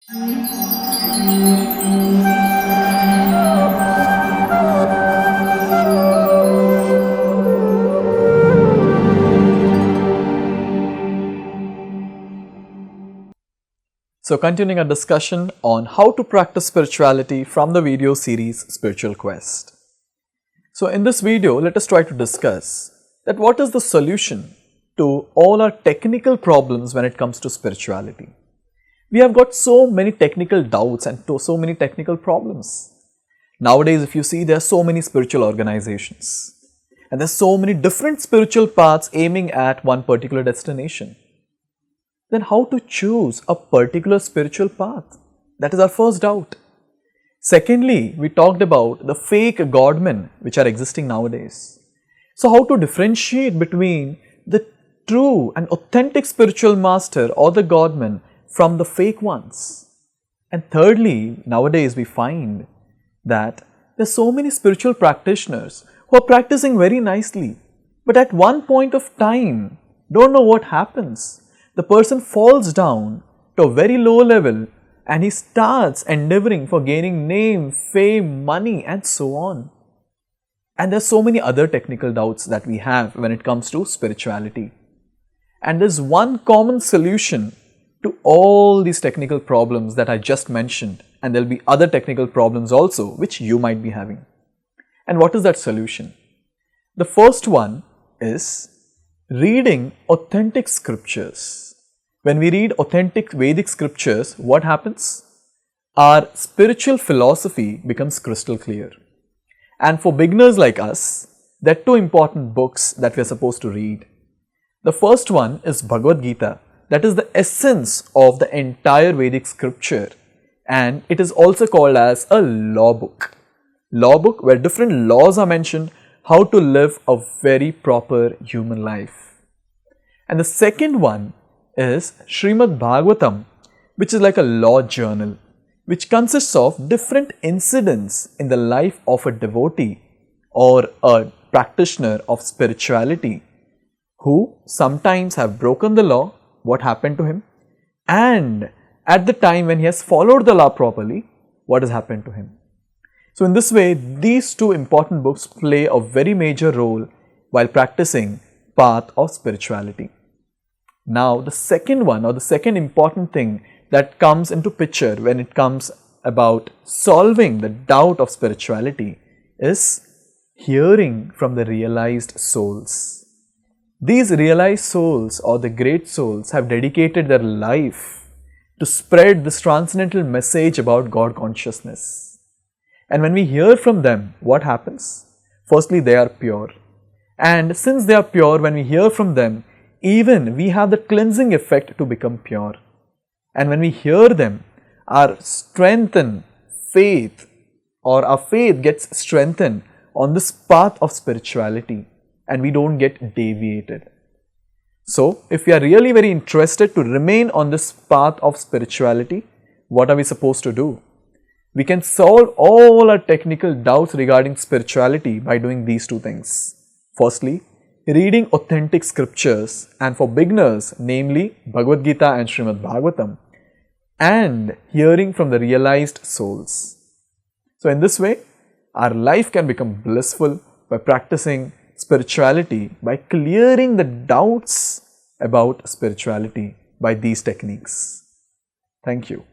So continuing our discussion on how to practice spirituality from the video series Spiritual Quest. So in this video, let us try to discuss that what is the solution to all our technical problems when it comes to spirituality. We have got so many technical doubts and so many technical problems. Nowadays, if you see, there are so many spiritual organizations and there are so many different spiritual paths aiming at one particular destination. Then how to choose a particular spiritual path? That is our first doubt. Secondly, we talked about the fake godmen which are existing nowadays. So how to differentiate between the true and authentic spiritual master or the godman from the fake ones? And thirdly, nowadays we find that there are so many spiritual practitioners who are practicing very nicely, but at one point of time, don't know what happens. The person falls down to a very low level and he starts endeavoring for gaining name, fame, money and so on. And there are so many other technical doubts that we have when it comes to spirituality. And there is one common solution to all these technical problems that I just mentioned, and there will be other technical problems also which you might be having. And what is that solution? The first one is reading authentic scriptures. When we read authentic Vedic scriptures, what happens? Our spiritual philosophy becomes crystal clear. And for beginners like us, there are two important books that we are supposed to read. The first one is Bhagavad Gita. That is the essence of the entire Vedic scripture, and it is also called as a law book. Law book where different laws are mentioned, how to live a very proper human life. And the second one is Srimad Bhagavatam, which is like a law journal, which consists of different incidents in the life of a devotee or a practitioner of spirituality who sometimes have broken the law, what happened to him, and at the time when he has followed the law properly, what has happened to him. So in this way, these two important books play a very major role while practicing path of spirituality. Now the second one, or the second important thing that comes into picture when it comes about solving the doubt of spirituality is hearing from the realized souls. These realized souls or the great souls have dedicated their life to spread this transcendental message about God consciousness. And when we hear from them, what happens? Firstly, they are pure. And since they are pure, when we hear from them, even we have the cleansing effect to become pure. And when we hear them, our strengthened faith or our faith gets strengthened on this path of spirituality and we don't get deviated. So, if we are really very interested to remain on this path of spirituality, what are we supposed to do? We can solve all our technical doubts regarding spirituality by doing these two things. Firstly, reading authentic scriptures, and for beginners, namely Bhagavad Gita and Srimad Bhagavatam, and hearing from the realized souls. So in this way, our life can become blissful by practicing spirituality, by clearing the doubts about spirituality by these techniques. Thank you.